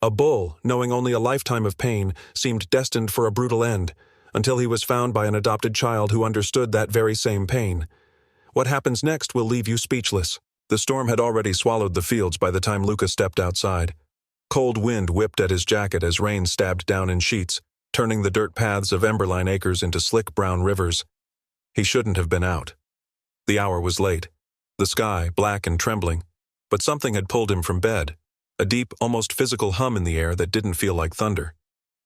A bull, knowing only a lifetime of pain, seemed destined for a brutal end, until he was found by an adopted child who understood that very same pain. What happens next will leave you speechless. The storm had already swallowed the fields by the time Luca stepped outside. Cold wind whipped at his jacket as rain stabbed down in sheets, turning the dirt paths of Emberline Acres into slick brown rivers. He shouldn't have been out. The hour was late, the sky black and trembling, but something had pulled him from bed, a deep, almost physical hum in the air that didn't feel like thunder.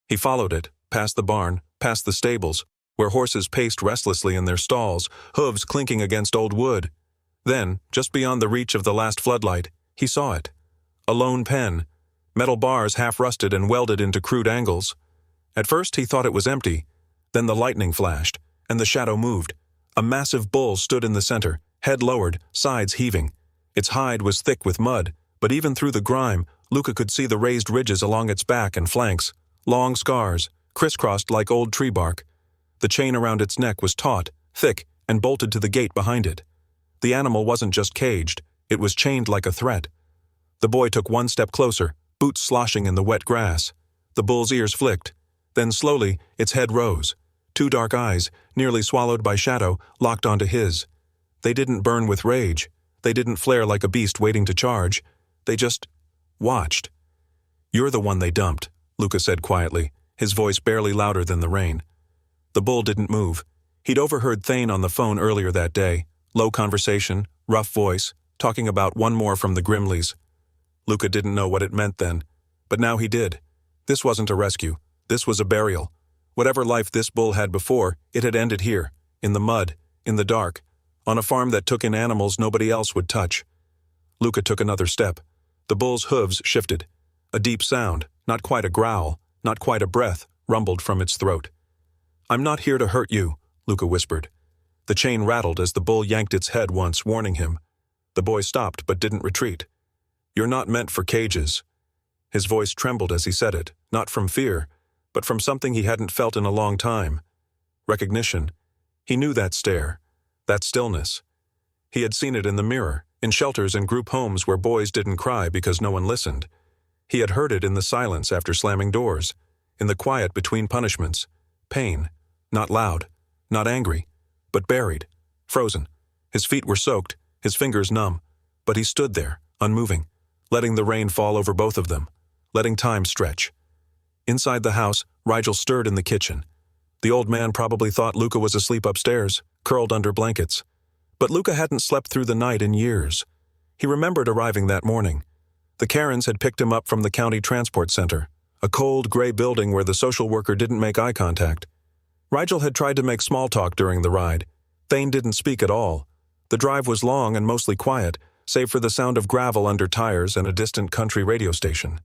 He followed it, past the barn, past the stables, where horses paced restlessly in their stalls, hooves clinking against old wood. Then, just beyond the reach of the last floodlight, he saw it. A lone pen, metal bars half-rusted and welded into crude angles. At first he thought it was empty, then the lightning flashed, and the shadow moved. A massive bull stood in the center, head lowered, sides heaving. Its hide was thick with mud, but even through the grime, Luca could see the raised ridges along its back and flanks, long scars, crisscrossed like old tree bark. The chain around its neck was taut, thick, and bolted to the gate behind it. The animal wasn't just caged, it was chained like a threat. The boy took one step closer, boots sloshing in the wet grass. The bull's ears flicked. Then slowly, its head rose. Two dark eyes, nearly swallowed by shadow, locked onto his. They didn't burn with rage. They didn't flare like a beast waiting to charge. They just watched. "You're the one they dumped," Luca said quietly, his voice barely louder than the rain. The bull didn't move. He'd overheard Thane on the phone earlier that day. Low conversation, rough voice, talking about one more from the Grimleys. Luca didn't know what it meant then, but now he did. This wasn't a rescue. This was a burial. Whatever life this bull had before, it had ended here, in the mud, in the dark, on a farm that took in animals nobody else would touch. Luca took another step. The bull's hooves shifted. A deep sound, not quite a growl, not quite a breath, rumbled from its throat. "I'm not here to hurt you," Luca whispered. The chain rattled as the bull yanked its head once, warning him. The boy stopped but didn't retreat. "You're not meant for cages." His voice trembled as he said it, not from fear, but from something he hadn't felt in a long time. Recognition. He knew that stare, that stillness. He had seen it in the mirror, in shelters and group homes where boys didn't cry because no one listened. He had heard it in the silence after slamming doors, in the quiet between punishments. Pain. Not loud, not angry, but buried, frozen. His feet were soaked, his fingers numb, but he stood there, unmoving, letting the rain fall over both of them, letting time stretch. Inside the house, Rigel stirred in the kitchen. The old man probably thought Luca was asleep upstairs, curled under blankets. But Luca hadn't slept through the night in years. He remembered arriving that morning. The Karens had picked him up from the county transport center, a cold, gray building where the social worker didn't make eye contact. Rigel had tried to make small talk during the ride. Thane didn't speak at all. The drive was long and mostly quiet, save for the sound of gravel under tires and a distant country radio station.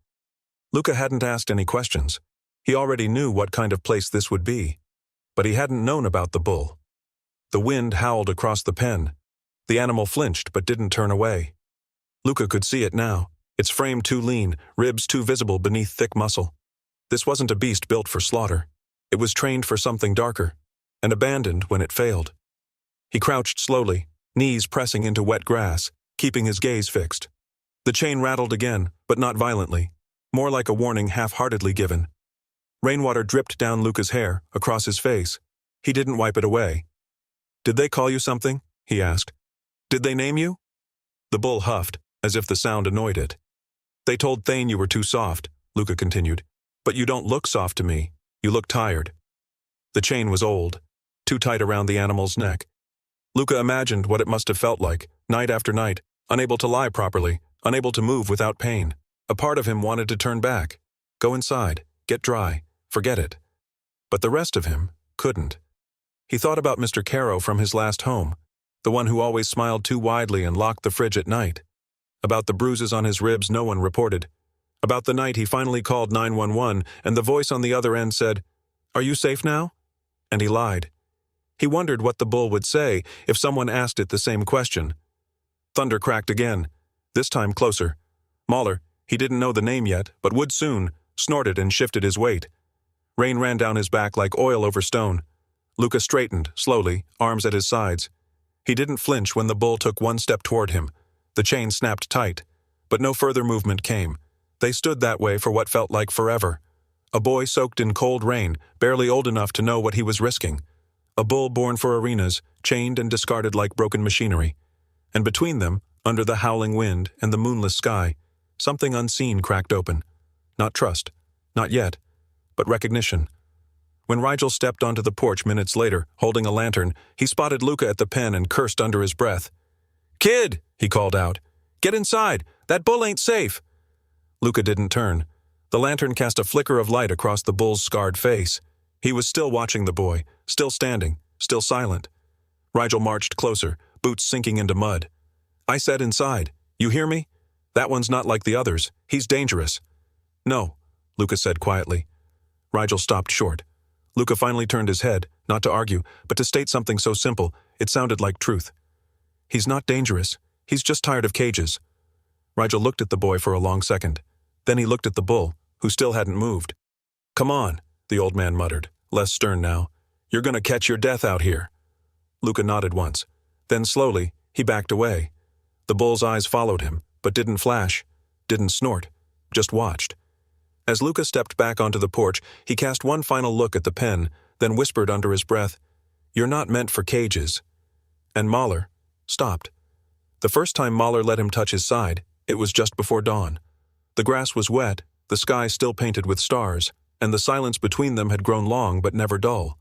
Luca hadn't asked any questions. He already knew what kind of place this would be. But he hadn't known about the bull. The wind howled across the pen. The animal flinched but didn't turn away. Luca could see it now, its frame too lean, ribs too visible beneath thick muscle. This wasn't a beast built for slaughter. It was trained for something darker, and abandoned when it failed. He crouched slowly, knees pressing into wet grass, keeping his gaze fixed. The chain rattled again, but not violently, more like a warning half-heartedly given. Rainwater dripped down Luca's hair, across his face. He didn't wipe it away. "Did they call you something?" he asked. "Did they name you?" The bull huffed, as if the sound annoyed it. "They told Thane you were too soft," Luca continued. "But you don't look soft to me. You look tired." The chain was old, too tight around the animal's neck. Luca imagined what it must have felt like, night after night, unable to lie properly, unable to move without pain. A part of him wanted to turn back, go inside, get dry, forget it. But the rest of him couldn't. He thought about Mr. Caro from his last home, the one who always smiled too widely and locked the fridge at night. About the bruises on his ribs no one reported. About the night he finally called 911 and the voice on the other end said, "Are you safe now?" And he lied. He wondered what the bull would say if someone asked it the same question. Thunder cracked again, this time closer. Mahler, he didn't know the name yet, but would soon, snorted and shifted his weight. Rain ran down his back like oil over stone. Luca straightened, slowly, arms at his sides. He didn't flinch when the bull took one step toward him. The chain snapped tight, but no further movement came. They stood that way for what felt like forever. A boy soaked in cold rain, barely old enough to know what he was risking. A bull born for arenas, chained and discarded like broken machinery. And between them, under the howling wind and the moonless sky, something unseen cracked open. Not trust, not yet, but recognition. When Rigel stepped onto the porch minutes later, holding a lantern, he spotted Luca at the pen and cursed under his breath. "Kid," he called out, "get inside! That bull ain't safe!" Luca didn't turn. The lantern cast a flicker of light across the bull's scarred face. He was still watching the boy, still standing, still silent. Rigel marched closer, boots sinking into mud. "I said inside. You hear me? That one's not like the others. He's dangerous." "No," Luca said quietly. Rigel stopped short. Luca finally turned his head, not to argue, but to state something so simple, it sounded like truth. "He's not dangerous. He's just tired of cages." Rigel looked at the boy for a long second. Then he looked at the bull, who still hadn't moved. "Come on," the old man muttered, less stern now. "You're gonna catch your death out here." Luca nodded once. Then slowly, he backed away. The bull's eyes followed him, but didn't flash, didn't snort, just watched. As Luca stepped back onto the porch, he cast one final look at the pen, then whispered under his breath, "You're not meant for cages." And Mahler stopped. The first time Mahler let him touch his side, it was just before dawn. The grass was wet, the sky still painted with stars, and the silence between them had grown long but never dull.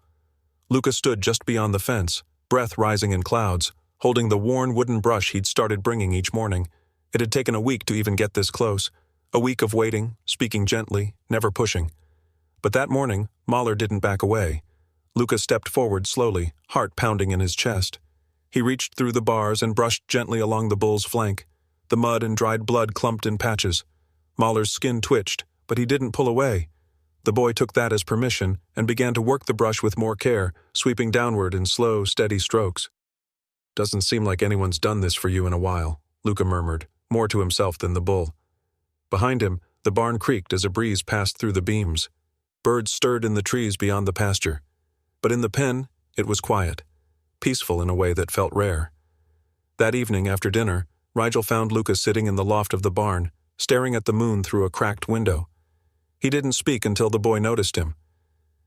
Luca stood just beyond the fence, breath rising in clouds, holding the worn wooden brush he'd started bringing each morning. It had taken a week to even get this close. A week of waiting, speaking gently, never pushing. But that morning, Mahler didn't back away. Luca stepped forward slowly, heart pounding in his chest. He reached through the bars and brushed gently along the bull's flank. The mud and dried blood clumped in patches. Mahler's skin twitched, but he didn't pull away. The boy took that as permission and began to work the brush with more care, sweeping downward in slow, steady strokes. "Doesn't seem like anyone's done this for you in a while," Luca murmured, more to himself than the bull. Behind him, the barn creaked as a breeze passed through the beams. Birds stirred in the trees beyond the pasture. But in the pen, it was quiet, peaceful in a way that felt rare. That evening after dinner, Rigel found Luca sitting in the loft of the barn, staring at the moon through a cracked window. He didn't speak until the boy noticed him.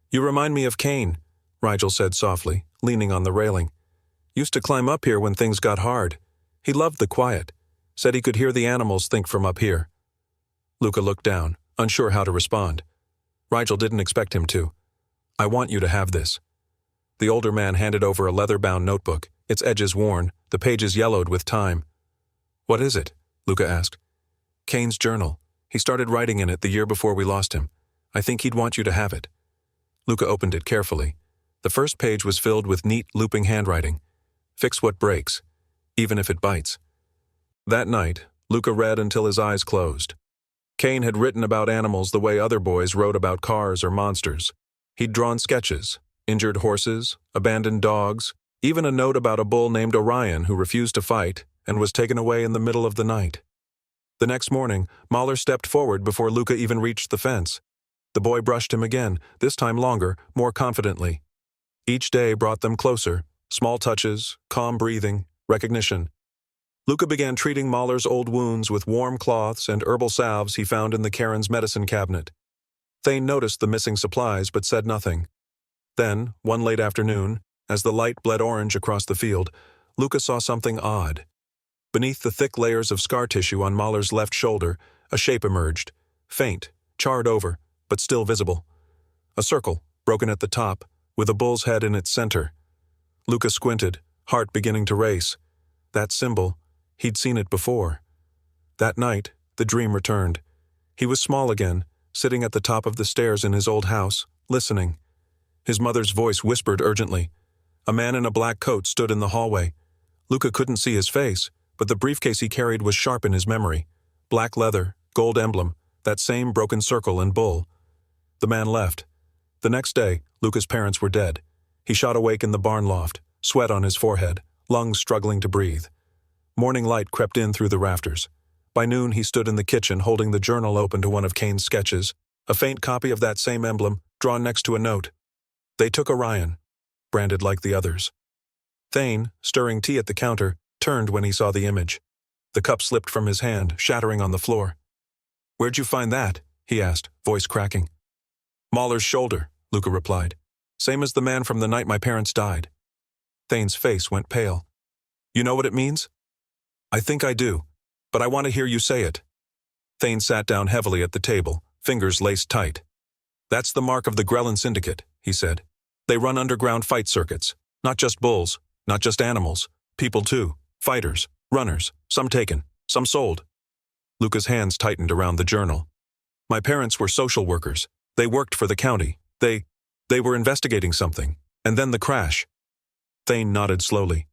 "You remind me of Cain," Rigel said softly, leaning on the railing. "Used to climb up here when things got hard. He loved the quiet. Said he could hear the animals think from up here." Luca looked down, unsure how to respond. Rigel didn't expect him to. "I want you to have this." The older man handed over a leather-bound notebook, its edges worn, the pages yellowed with time. "What is it?" Luca asked. "Cain's journal. He started writing in it the year before we lost him. I think he'd want you to have it." Luca opened it carefully. The first page was filled with neat, looping handwriting. "Fix what breaks, even if it bites." That night, Luca read until his eyes closed. Cain had written about animals the way other boys wrote about cars or monsters. He'd drawn sketches, injured horses, abandoned dogs, even a note about a bull named Orion who refused to fight and was taken away in the middle of the night. The next morning, Mahler stepped forward before Luca even reached the fence. The boy brushed him again, this time longer, more confidently. Each day brought them closer, small touches, calm breathing, recognition. Luca began treating Mahler's old wounds with warm cloths and herbal salves he found in the Karen's medicine cabinet. Thane noticed the missing supplies but said nothing. Then, one late afternoon, as the light bled orange across the field, Luca saw something odd. Beneath the thick layers of scar tissue on Mahler's left shoulder, a shape emerged, faint, charred over, but still visible. A circle, broken at the top, with a bull's head in its center. Luca squinted, heart beginning to race. That symbol, he'd seen it before. That night, the dream returned. He was small again, sitting at the top of the stairs in his old house, listening. His mother's voice whispered urgently. A man in a black coat stood in the hallway. Luca couldn't see his face, but the briefcase he carried was sharp in his memory. Black leather, gold emblem, that same broken circle and bull. The man left. The next day, Luca's parents were dead. He shot awake in the barn loft, sweat on his forehead, lungs struggling to breathe. Morning light crept in through the rafters. By noon, he stood in the kitchen holding the journal open to one of Cain's sketches, a faint copy of that same emblem, drawn next to a note. "They took Orion," branded like the others. Thane, stirring tea at the counter, turned when he saw the image. The cup slipped from his hand, shattering on the floor. Where'd you find that? He asked, voice cracking. Mahler's shoulder, Luca replied. Same as the man from the night my parents died. Thane's face went pale. You know what it means? I think I do, but I want to hear you say it. Thane sat down heavily at the table, fingers laced tight. That's the mark of the Grellan Syndicate, he said. They run underground fight circuits. Not just bulls, not just animals. People too. Fighters, runners, some taken, some sold. Luca's hands tightened around the journal. My parents were social workers. They worked for the county. They were investigating something. And then the crash. Thane nodded slowly.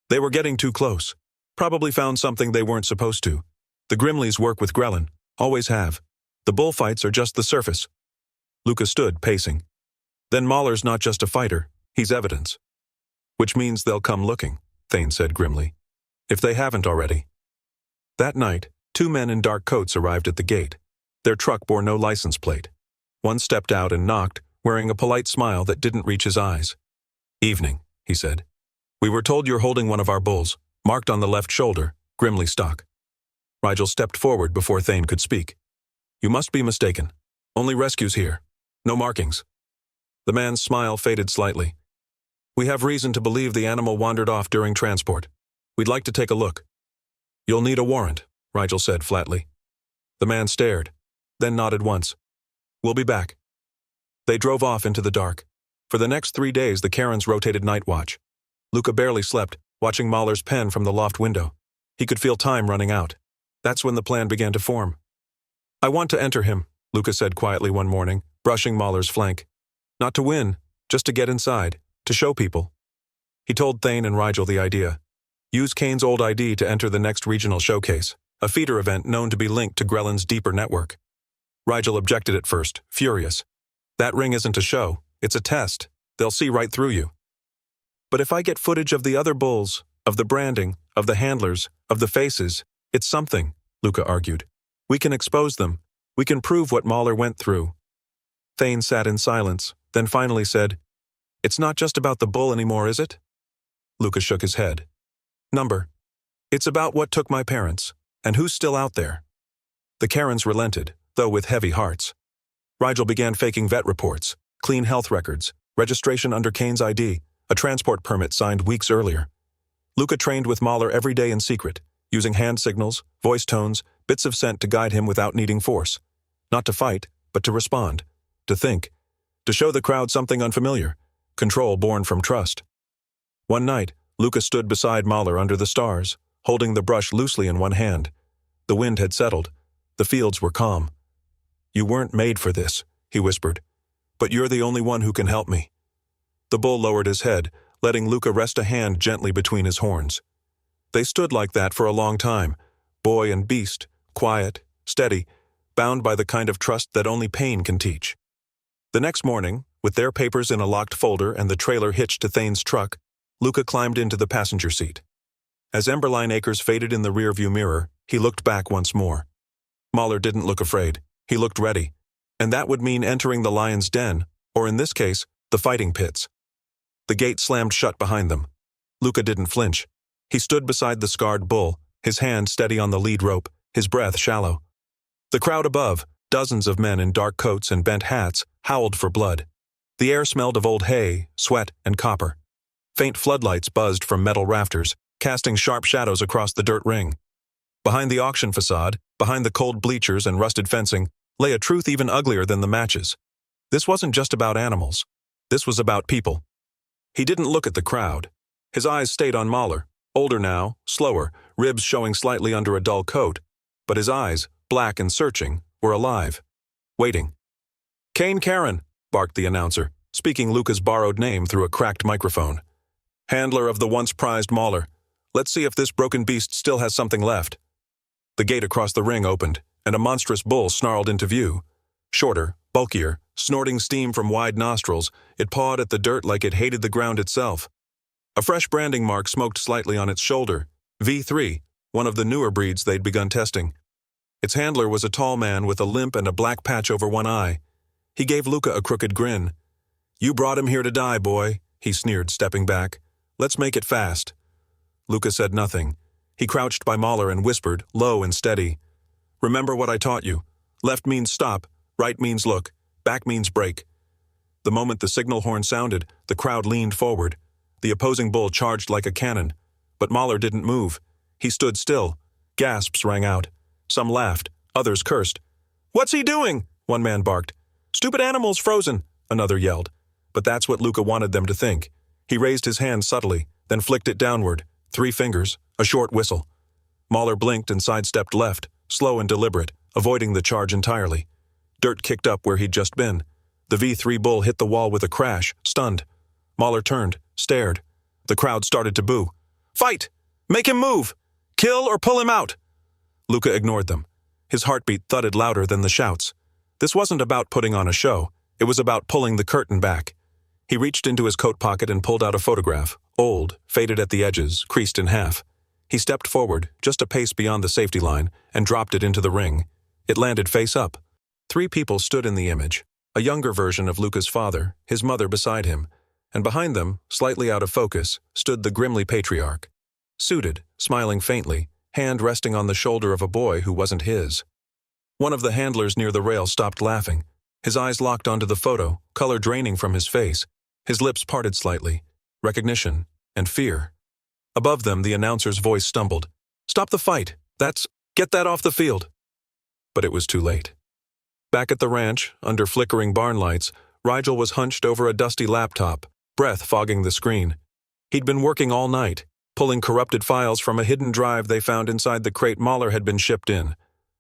They were getting too close. Probably found something they weren't supposed to. The Grimleys work with Grellan. Always have. The bullfights are just the surface. Luca stood, pacing. Then Mahler's not just a fighter. He's evidence. Which means they'll come looking, Thane said grimly. If they haven't already. That night, 2 men in dark coats arrived at the gate. Their truck bore no license plate. One stepped out and knocked, wearing a polite smile that didn't reach his eyes. Evening, he said. We were told you're holding one of our bulls, marked on the left shoulder, Grimley stock. Rigel stepped forward before Thane could speak. You must be mistaken. Only rescues here. No markings. The man's smile faded slightly. We have reason to believe the animal wandered off during transport. We'd like to take a look. You'll need a warrant, Rigel said flatly. The man stared, then nodded once. We'll be back. They drove off into the dark. For the next 3 days, the Karens rotated night watch. Luca barely slept, watching Mahler's pen from the loft window. He could feel time running out. That's when the plan began to form. I want to enter him, Luca said quietly one morning, brushing Mahler's flank. Not to win, just to get inside, to show people. He told Thane and Rigel the idea. Use Kane's old ID to enter the next regional showcase, a feeder event known to be linked to Grellan's deeper network. Rigel objected at first, furious. That ring isn't a show, it's a test. They'll see right through you. But if I get footage of the other bulls, of the branding, of the handlers, of the faces, it's something, Luca argued. We can expose them. We can prove what Mahler went through. Thane sat in silence, then finally said, It's not just about the bull anymore, is it? Luca shook his head. Number. It's about what took my parents, and who's still out there. The Karens relented, though with heavy hearts. Rigel began faking vet reports, clean health records, registration under Kane's ID, a transport permit signed weeks earlier. Luca trained with Mahler every day in secret, using hand signals, voice tones, bits of scent to guide him without needing force. Not to fight, but to respond, to think, to show the crowd something unfamiliar, control born from trust. One night, Luca stood beside Mahler under the stars, holding the brush loosely in one hand. The wind had settled. The fields were calm. You weren't made for this, he whispered, but you're the only one who can help me. The bull lowered his head, letting Luca rest a hand gently between his horns. They stood like that for a long time, boy and beast, quiet, steady, bound by the kind of trust that only pain can teach. The next morning, with their papers in a locked folder and the trailer hitched to Thane's truck, Luca climbed into the passenger seat. As Emberline Acres faded in the rearview mirror, he looked back once more. Mahler didn't look afraid. He looked ready. And that would mean entering the lion's den, or in this case, the fighting pits. The gate slammed shut behind them. Luca didn't flinch. He stood beside the scarred bull, his hand steady on the lead rope, his breath shallow. The crowd above, dozens of men in dark coats and bent hats, howled for blood. The air smelled of old hay, sweat, and copper. Faint floodlights buzzed from metal rafters, casting sharp shadows across the dirt ring. Behind the auction facade, behind the cold bleachers and rusted fencing, lay a truth even uglier than the matches. This wasn't just about animals. This was about people. He didn't look at the crowd. His eyes stayed on Mahler, older now, slower, ribs showing slightly under a dull coat, but his eyes, black and searching, were alive, waiting. Kane Karen, barked the announcer, speaking Luca's borrowed name through a cracked microphone. Handler of the once prized Mahler. Let's see if this broken beast still has something left. The gate across the ring opened, and a monstrous bull snarled into view. Shorter, bulkier, snorting steam from wide nostrils, it pawed at the dirt like it hated the ground itself. A fresh branding mark smoked slightly on its shoulder, V3, one of the newer breeds they'd begun testing. Its handler was a tall man with a limp and a black patch over one eye. He gave Luca a crooked grin. You brought him here to die, boy, he sneered, stepping back. Let's make it fast. Luca said nothing. He crouched by Mahler and whispered, low and steady. Remember what I taught you. Left means stop, right means look, back means break. The moment the signal horn sounded, the crowd leaned forward. The opposing bull charged like a cannon. But Mahler didn't move. He stood still. Gasps rang out. Some laughed, others cursed. "What's he doing?" one man barked. "Stupid animal's frozen," another yelled. But that's what Luca wanted them to think. He raised his hand subtly, then flicked it downward, 3 fingers, a short whistle. Mahler blinked and sidestepped left, slow and deliberate, avoiding the charge entirely. Dirt kicked up where he'd just been. The V3 bull hit the wall with a crash, stunned. Mahler turned, stared. The crowd started to boo. "Fight! Make him move! Kill or pull him out!" Luca ignored them. His heartbeat thudded louder than the shouts. This wasn't about putting on a show. It was about pulling the curtain back. He reached into his coat pocket and pulled out a photograph, old, faded at the edges, creased in half. He stepped forward, just a pace beyond the safety line, and dropped it into the ring. It landed face up. 3 people stood in the image. A younger version of Luca's father, his mother beside him, and behind them, slightly out of focus, stood the grimly patriarch. Suited, smiling faintly, hand resting on the shoulder of a boy who wasn't his. One of the handlers near the rail stopped laughing. His eyes locked onto the photo, color draining from his face. His lips parted slightly. Recognition and fear. Above them, the announcer's voice stumbled. "Stop the fight! Get that off the field!" But it was too late. Back at the ranch, under flickering barn lights, Rigel was hunched over a dusty laptop, breath fogging the screen. He'd been working all night, pulling corrupted files from a hidden drive they found inside the crate Mahler had been shipped in.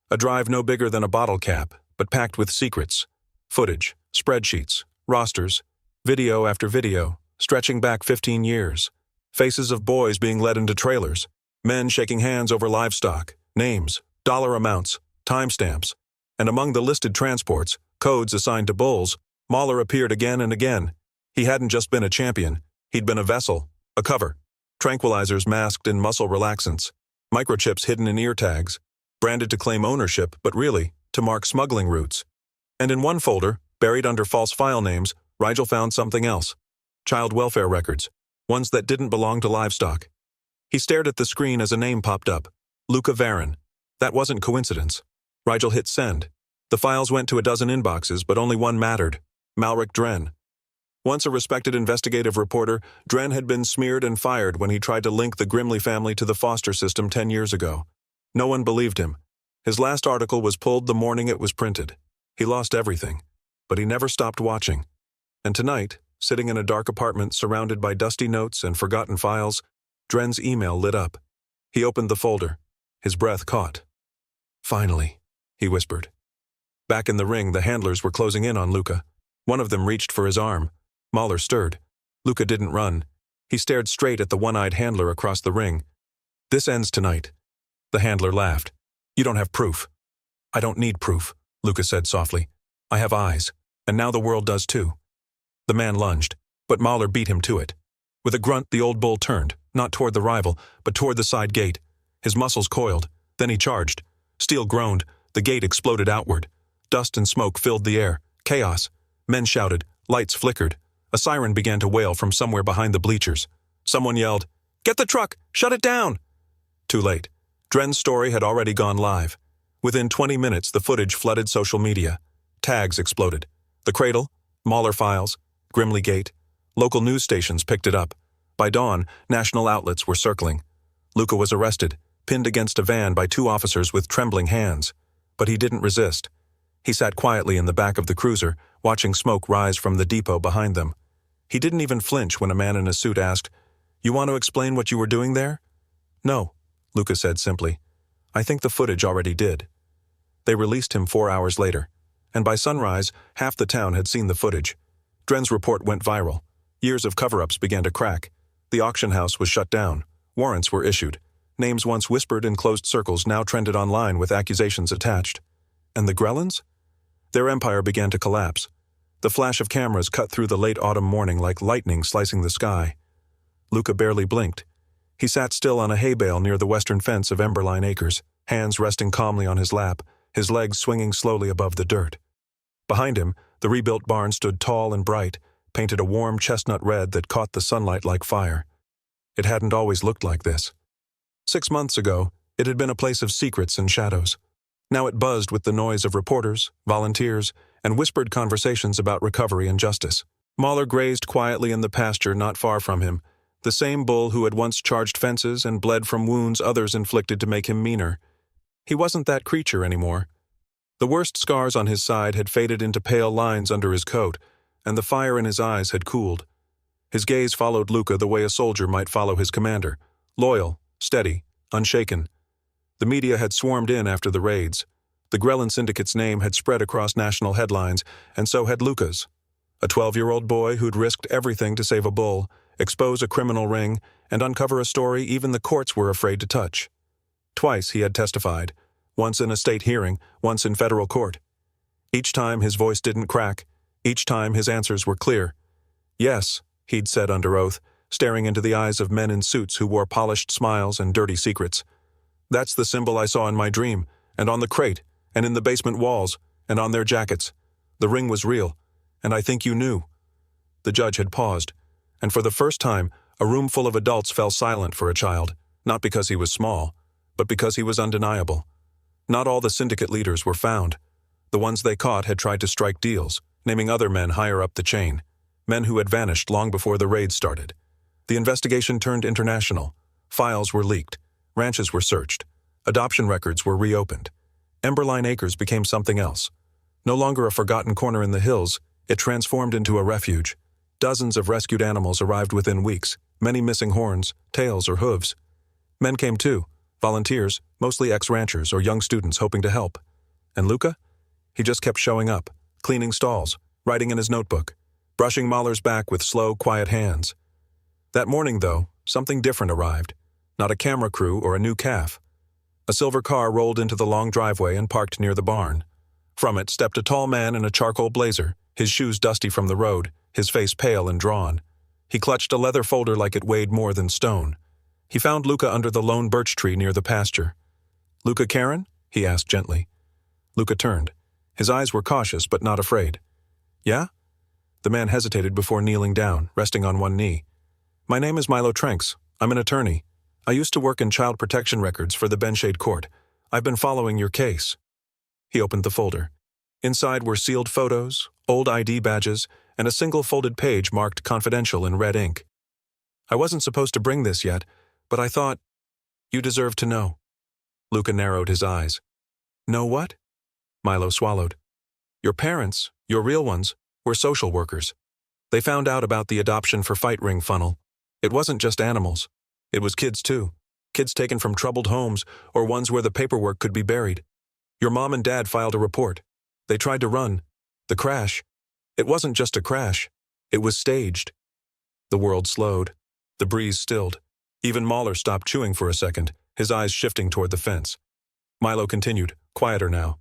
A drive no bigger than a bottle cap, but packed with secrets. Footage, spreadsheets, rosters, video after video, stretching back 15 years. Faces of boys being led into trailers, men shaking hands over livestock, names, dollar amounts, timestamps. And among the listed transports, codes assigned to bulls, Mahler appeared again and again. He hadn't just been a champion, he'd been a vessel, a cover. Tranquilizers masked in muscle relaxants, microchips hidden in ear tags, branded to claim ownership, but really, to mark smuggling routes. And in one folder, buried under false file names, Rigel found something else. Child welfare records, ones that didn't belong to livestock. He stared at the screen as a name popped up. Luca Varon. That wasn't coincidence. Rigel hit send. The files went to a dozen inboxes, but only one mattered. Malric Dren. Once a respected investigative reporter, Dren had been smeared and fired when he tried to link the Grimley family to the foster system 10 years ago. No one believed him. His last article was pulled the morning it was printed. He lost everything, but he never stopped watching. And tonight, sitting in a dark apartment surrounded by dusty notes and forgotten files, Dren's email lit up. He opened the folder. His breath caught. "Finally," he whispered. Back in the ring, the handlers were closing in on Luca. One of them reached for his arm. Mahler stirred. Luca didn't run. He stared straight at the one-eyed handler across the ring. "This ends tonight." The handler laughed. "You don't have proof." "I don't need proof," Luca said softly. "I have eyes, and now the world does too." The man lunged, but Mahler beat him to it. With a grunt, the old bull turned, not toward the rival, but toward the side gate. His muscles coiled. Then he charged. Steel groaned. The gate exploded outward. Dust and smoke filled the air. Chaos. Men shouted. Lights flickered. A siren began to wail from somewhere behind the bleachers. Someone yelled, "Get the truck! Shut it down!" Too late. Dren's story had already gone live. Within 20 minutes, the footage flooded social media. Tags exploded. The Cradle, Mahler Files, Grimley Gate. Local news stations picked it up. By dawn, national outlets were circling. Luca was arrested, pinned against a van by 2 officers with trembling hands. But he didn't resist. He sat quietly in the back of the cruiser, watching smoke rise from the depot behind them. He didn't even flinch when a man in a suit asked, "You want to explain what you were doing there?" "No," Luca said simply. "I think the footage already did." They released him 4 hours later, and by sunrise, half the town had seen the footage. Dren's report went viral. Years of cover-ups began to crack. The auction house was shut down. Warrants were issued. Names once whispered in closed circles now trended online with accusations attached. And the Grellens? Their empire began to collapse. The flash of cameras cut through the late autumn morning like lightning slicing the sky. Luca barely blinked. He sat still on a hay bale near the western fence of Emberline Acres, hands resting calmly on his lap, his legs swinging slowly above the dirt. Behind him, the rebuilt barn stood tall and bright, painted a warm chestnut red that caught the sunlight like fire. It hadn't always looked like this. 6 months ago, it had been a place of secrets and shadows. Now it buzzed with the noise of reporters, volunteers, and whispered conversations about recovery and justice. Mahler grazed quietly in the pasture not far from him, the same bull who had once charged fences and bled from wounds others inflicted to make him meaner. He wasn't that creature anymore. The worst scars on his side had faded into pale lines under his coat, and the fire in his eyes had cooled. His gaze followed Luca the way a soldier might follow his commander, loyal, steady, unshaken. The media had swarmed in after the raids. The Grelin Syndicate's name had spread across national headlines, and so had Luca's. A 12-year-old boy who'd risked everything to save a bull, expose a criminal ring, and uncover a story even the courts were afraid to touch. Twice he had testified, once in a state hearing, once in federal court. Each time his voice didn't crack, each time his answers were clear. Yes, he'd said under oath, staring into the eyes of men in suits who wore polished smiles and dirty secrets. That's the symbol I saw in my dream, and on the crate, and in the basement walls, and on their jackets. The ring was real, and I think you knew. The judge had paused, and for the first time, a room full of adults fell silent for a child, not because he was small, but because he was undeniable. Not all the syndicate leaders were found. The ones they caught had tried to strike deals, naming other men higher up the chain, men who had vanished long before the raids started. The investigation turned international. Files were leaked. Ranches were searched. Adoption records were reopened. Emberline Acres became something else. No longer a forgotten corner in the hills, it transformed into a refuge. Dozens of rescued animals arrived within weeks, many missing horns, tails, or hooves. Men came too, volunteers, mostly ex-ranchers or young students hoping to help. And Luca? He just kept showing up, cleaning stalls, writing in his notebook, brushing Mahler's back with slow, quiet hands. That morning, though, something different arrived. Not a camera crew or a new calf. A silver car rolled into the long driveway and parked near the barn. From it stepped a tall man in a charcoal blazer, his shoes dusty from the road, his face pale and drawn. He clutched a leather folder like it weighed more than stone. He found Luca under the lone birch tree near the pasture. "Luca Karen?" he asked gently. Luca turned. His eyes were cautious but not afraid. "Yeah?" The man hesitated before kneeling down, resting on one knee. "My name is Milo Trenks. I'm an attorney. I used to work in child protection records for the Benshade Court. I've been following your case." He opened the folder. Inside were sealed photos, old ID badges, and a single folded page marked confidential in red ink. "I wasn't supposed to bring this yet, but I thought, you deserve to know." Luca narrowed his eyes. "Know what?" Milo swallowed. "Your parents, your real ones, were social workers. They found out about the adoption for fight ring funnel. It wasn't just animals. It was kids too. Kids taken from troubled homes or ones where the paperwork could be buried. Your mom and dad filed a report. They tried to run. The crash. It wasn't just a crash. It was staged." The world slowed. The breeze stilled. Even Mahler stopped chewing for a second, his eyes shifting toward the fence. Milo continued, quieter now.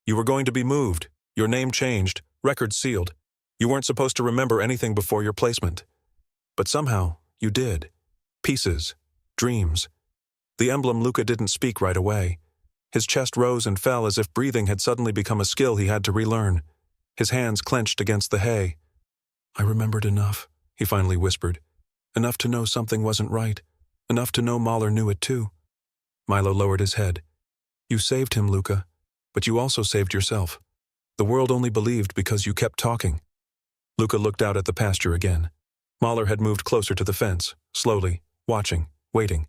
"You were going to be moved. Your name changed. Records sealed. You weren't supposed to remember anything before your placement. But somehow, you did. Pieces. Dreams." The emblem Luca didn't speak right away. His chest rose and fell as if breathing had suddenly become a skill he had to relearn. His hands clenched against the hay. "I remembered enough," he finally whispered. "Enough to know something wasn't right. Enough to know Mahler knew it too." Milo lowered his head. "You saved him, Luca, but you also saved yourself. The world only believed because you kept talking." Luca looked out at the pasture again. Mahler had moved closer to the fence, slowly, watching, waiting.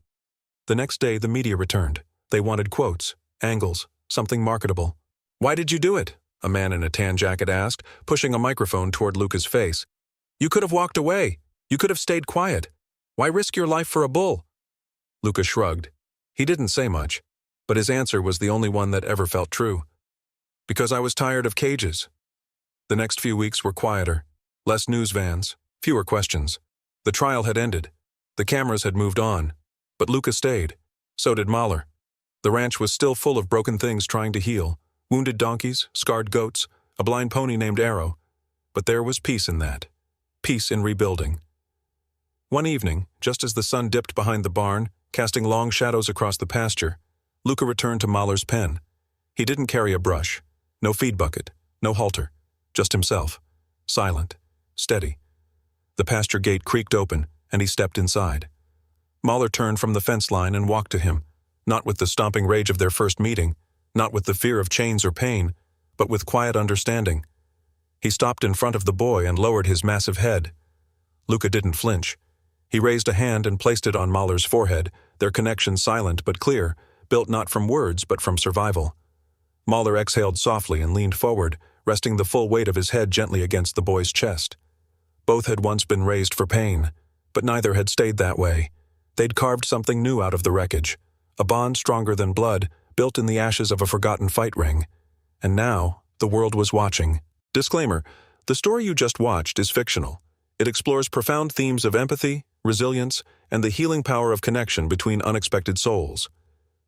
The next day the media returned. They wanted quotes, angles, something marketable. "Why did you do it?" a man in a tan jacket asked, pushing a microphone toward Luca's face. "You could have walked away. You could have stayed quiet. Why risk your life for a bull?" Luca shrugged. He didn't say much, but his answer was the only one that ever felt true. "Because I was tired of cages." The next few weeks were quieter. Less news vans, fewer questions. The trial had ended. The cameras had moved on. But Luca stayed. So did Mahler. The ranch was still full of broken things trying to heal. Wounded donkeys, scarred goats, a blind pony named Arrow. But there was peace in that. Peace in rebuilding. One evening, just as the sun dipped behind the barn, casting long shadows across the pasture, Luca returned to Mahler's pen. He didn't carry a brush. No feed bucket. No halter. Just himself. Silent. Steady. The pasture gate creaked open, and he stepped inside. Mahler turned from the fence line and walked to him, not with the stomping rage of their first meeting, not with the fear of chains or pain, but with quiet understanding. He stopped in front of the boy and lowered his massive head. Luca didn't flinch. He raised a hand and placed it on Mahler's forehead, their connection silent but clear, built not from words but from survival. Mahler exhaled softly and leaned forward, resting the full weight of his head gently against the boy's chest. Both had once been raised for pain, but neither had stayed that way. They'd carved something new out of the wreckage, a bond stronger than blood, built in the ashes of a forgotten fight ring. And now, the world was watching. Disclaimer: the story you just watched is fictional. It explores profound themes of empathy, resilience, and the healing power of connection between unexpected souls.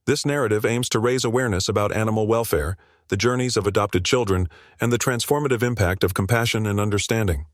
This narrative aims to raise awareness about animal welfare, the journeys of adopted children, and the transformative impact of compassion and understanding.